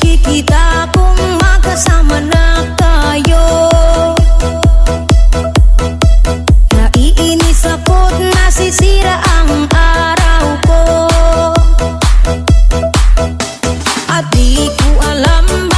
makikita kung magkasama na tayo. Naiinis ako't nasisira ang araw ko, at di ko alam